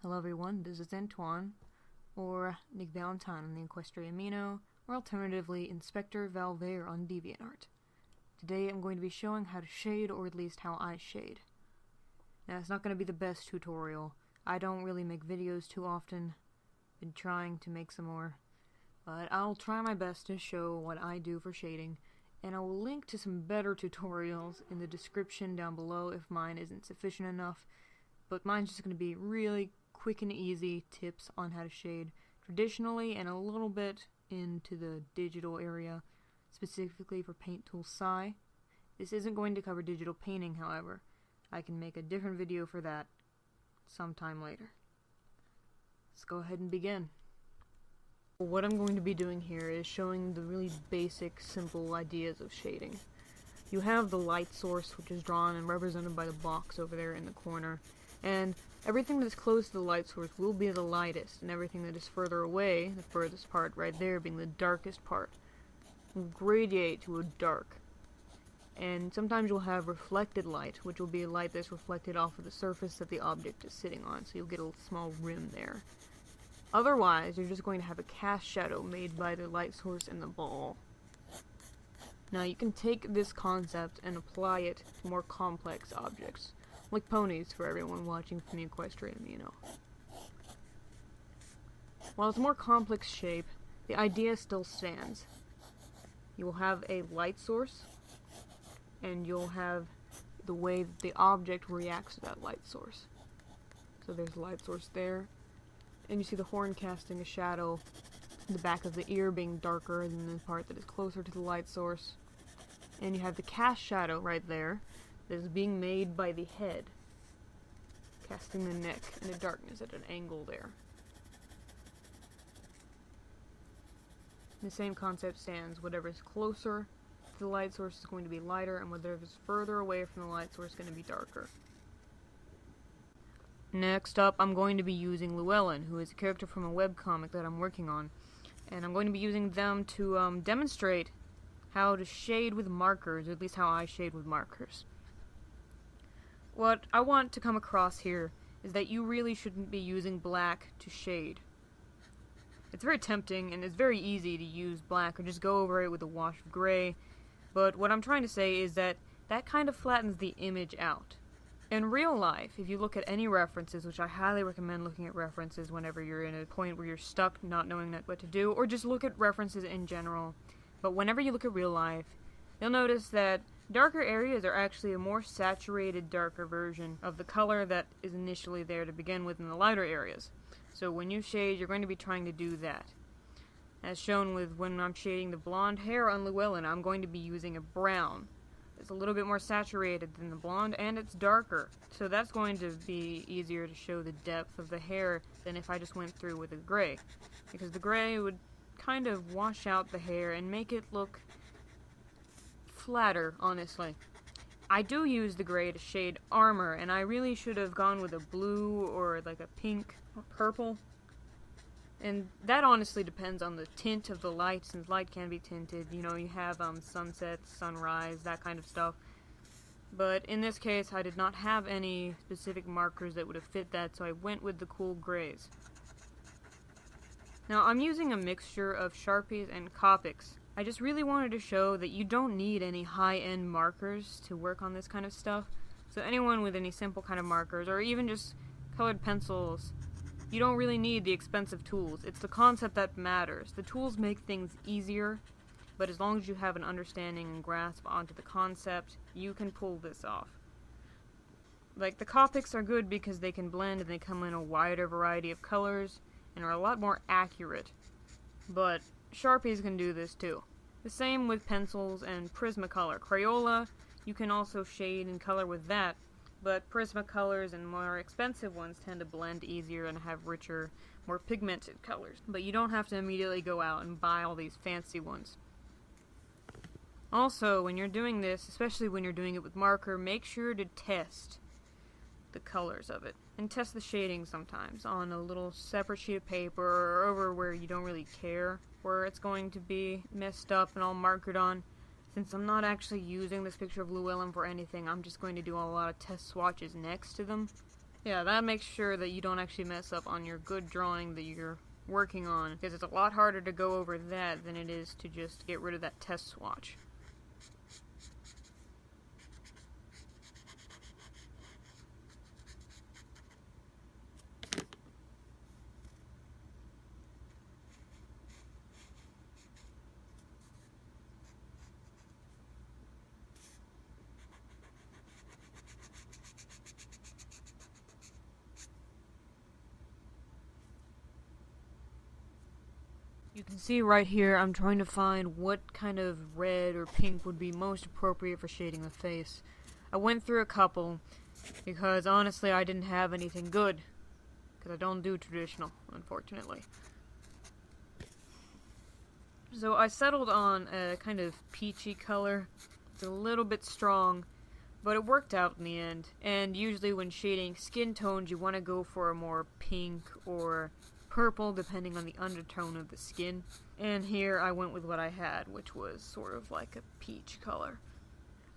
Hello everyone, this is Antoine, or Nick Valentine on the Equestrian Amino, or alternatively Inspector Valvere on DeviantArt. Today I'm going to be showing how to shade, or at least how I shade. Now it's not going to be the best tutorial. I don't really make videos too often. Been trying to make some more. But I'll try my best to show what I do for shading, and I will link to some better tutorials in the description down below if mine isn't sufficient enough. But mine's just going to be really quick and easy tips on how to shade traditionally and a little bit into the digital area, specifically for Paint Tool Sci. This isn't going to cover digital painting, however. I can make a different video for that sometime later. Let's go ahead and begin. What I'm going to be doing here is showing the really basic, simple ideas of shading. You have the light source, which is drawn and represented by the box over there in the corner, and everything that's close to the light source will be the lightest, and everything that is further away, the furthest part right there being the darkest part, will gradiate to a dark. And sometimes you'll have reflected light, which will be a light that's reflected off of the surface that the object is sitting on, so you'll get a small rim there. Otherwise, you're just going to have a cast shadow made by the light source and the ball. Now you can take this concept and apply it to more complex objects, like ponies for everyone watching from the Equestrian Amino. While it's a more complex shape, the idea still stands. You will have a light source, and you'll have the way that the object reacts to that light source. So there's the light source there, and you see the horn casting a shadow, the back of the ear being darker than the part that is closer to the light source. And you have the cast shadow right there that is being made by the head, casting the neck in the darkness at an angle there. The same concept stands. Whatever is closer to the light source is going to be lighter, and whatever is further away from the light source is going to be darker. Next up, I'm going to be using Llewellyn, who is a character from a webcomic that I'm working on, and I'm going to be using them to demonstrate how to shade with markers, or at least how I shade with markers. What I want to come across here is that you really shouldn't be using black to shade. It's very tempting, and it's very easy to use black or just go over it with a wash of gray, but what I'm trying to say is that that kind of flattens the image out. In real life, if you look at any references, which I highly recommend looking at references whenever you're in a point where you're stuck not knowing what to do, or just look at references in general, but whenever you look at real life, you'll notice that darker areas are actually a more saturated, darker version of the color that is initially there to begin with in the lighter areas. So when you shade, you're going to be trying to do that. As shown with when I'm shading the blonde hair on Llewellyn, I'm going to be using a brown. It's a little bit more saturated than the blonde, and it's darker. So that's going to be easier to show the depth of the hair than if I just went through with a gray. Because the gray would kind of wash out the hair and make it look flatter, honestly. I do use the gray to shade armor, and I really should have gone with a blue or like a pink or purple. And that honestly depends on the tint of the light, since light can be tinted. You know, you have sunsets, sunrise, that kind of stuff. But in this case, I did not have any specific markers that would have fit that, so I went with the cool grays. Now, I'm using a mixture of Sharpies and Copics. I just really wanted to show that you don't need any high-end markers to work on this kind of stuff. So anyone with any simple kind of markers, or even just colored pencils, you don't really need the expensive tools. It's the concept that matters. The tools make things easier, but as long as you have an understanding and grasp onto the concept, you can pull this off. Like, the Copics are good because they can blend and they come in a wider variety of colors and are a lot more accurate. But Sharpies can do this too. The same with pencils and Prismacolor. Crayola, you can also shade and color with that, but Prismacolors and more expensive ones tend to blend easier and have richer, more pigmented colors. But you don't have to immediately go out and buy all these fancy ones. Also, when you're doing this, especially when you're doing it with marker, make sure to test the colors of it. And test the shading sometimes on a little separate sheet of paper or over where you don't really care where it's going to be messed up and all markered on. Since I'm not actually using this picture of Llewellyn for anything, I'm just going to do a lot of test swatches next to them. Yeah, that makes sure that you don't actually mess up on your good drawing that you're working on, because it's a lot harder to go over that than it is to just get rid of that test swatch. You can see right here I'm trying to find what kind of red or pink would be most appropriate for shading the face. I went through a couple because honestly I didn't have anything good, because I don't do traditional, unfortunately. So I settled on a kind of peachy color. It's a little bit strong, but it worked out in the end. And usually when shading skin tones, you want to go for a more pink or purple, depending on the undertone of the skin. And here I went with what I had, which was sort of like a peach color.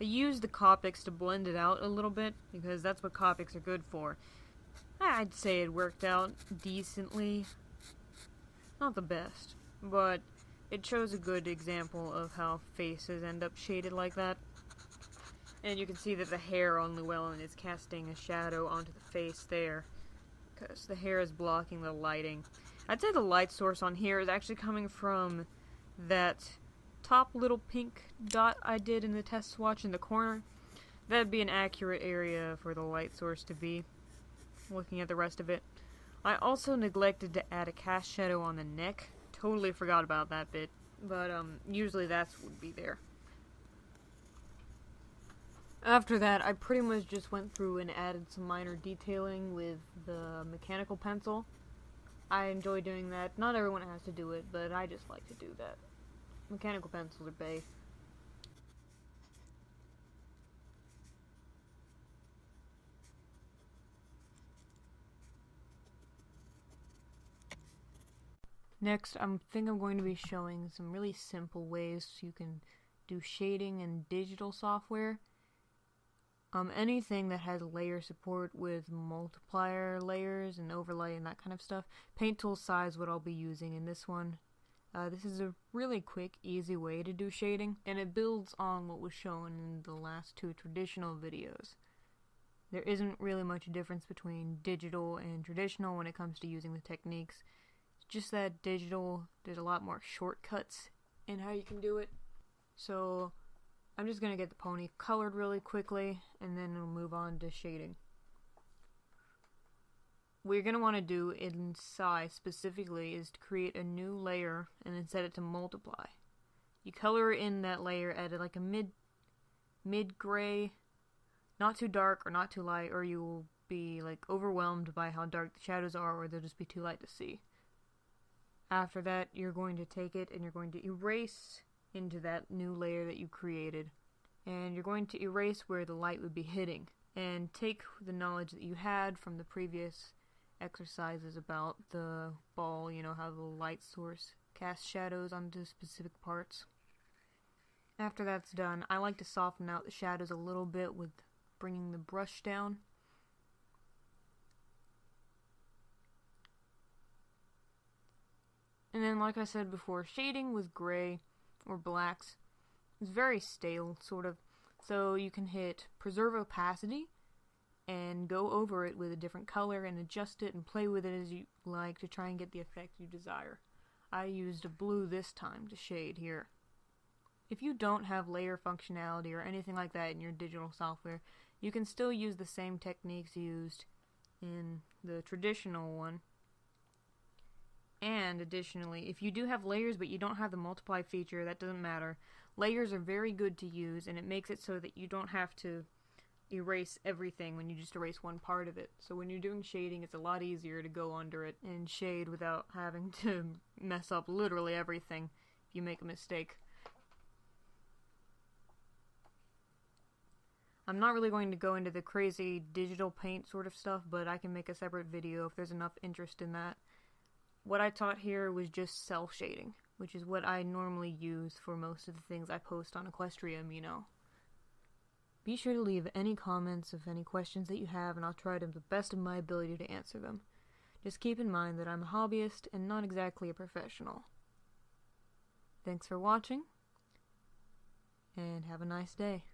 I used the Copics to blend it out a little bit, because that's what Copics are good for. I'd say it worked out decently. Not the best, but it shows a good example of how faces end up shaded like that. And you can see that the hair on Llewellyn is casting a shadow onto the face there, because the hair is blocking the lighting. I'd say the light source on here is actually coming from that top little pink dot I did in the test swatch in the corner. That'd be an accurate area for the light source to be, looking at the rest of it. I also neglected to add a cast shadow on the neck. Totally forgot about that bit, but usually that would be there. After that, I pretty much just went through and added some minor detailing with the mechanical pencil. I enjoy doing that. Not everyone has to do it, but I just like to do that. Mechanical pencils are bae. Next, I think I'm going to be showing some really simple ways you can do shading in digital software. Anything that has layer support with multiplier layers and overlay and that kind of stuff. Paint tool size what I'll be using in this one. This is a really quick, easy way to do shading, and it builds on what was shown in the last two traditional videos. There isn't really much difference between digital and traditional when it comes to using the techniques. It's just that digital, there's a lot more shortcuts in how you can do it. So I'm just going to get the pony colored really quickly, and then we'll move on to shading. What you're going to want to do in size specifically is to create a new layer and then set it to multiply. You color in that layer at like a mid-gray, not too dark or not too light, or you will be like overwhelmed by how dark the shadows are, or they'll just be too light to see. After that, you're going to take it and you're going to erase into that new layer that you created, and you're going to erase where the light would be hitting, and take the knowledge that you had from the previous exercises about the ball, you know, how the light source casts shadows onto specific parts. After that's done, I like to soften out the shadows a little bit with bringing the brush down. And then, like I said before, shading with gray or blacks is very stale, sort of. So you can hit preserve opacity and go over it with a different color and adjust it and play with it as you like to try and get the effect you desire. I used a blue this time to shade here. If you don't have layer functionality or anything like that in your digital software, you can still use the same techniques used in the traditional one. And additionally, if you do have layers but you don't have the multiply feature, that doesn't matter. Layers are very good to use, and it makes it so that you don't have to erase everything when you just erase one part of it. So when you're doing shading, it's a lot easier to go under it and shade without having to mess up literally everything if you make a mistake. I'm not really going to go into the crazy digital paint sort of stuff, but I can make a separate video if there's enough interest in that. What I taught here was just self-shading, which is what I normally use for most of the things I post on Equestria Amino. Be sure to leave any comments of any questions that you have, and I'll try to the best of my ability to answer them. Just keep in mind that I'm a hobbyist and not exactly a professional. Thanks for watching, and have a nice day.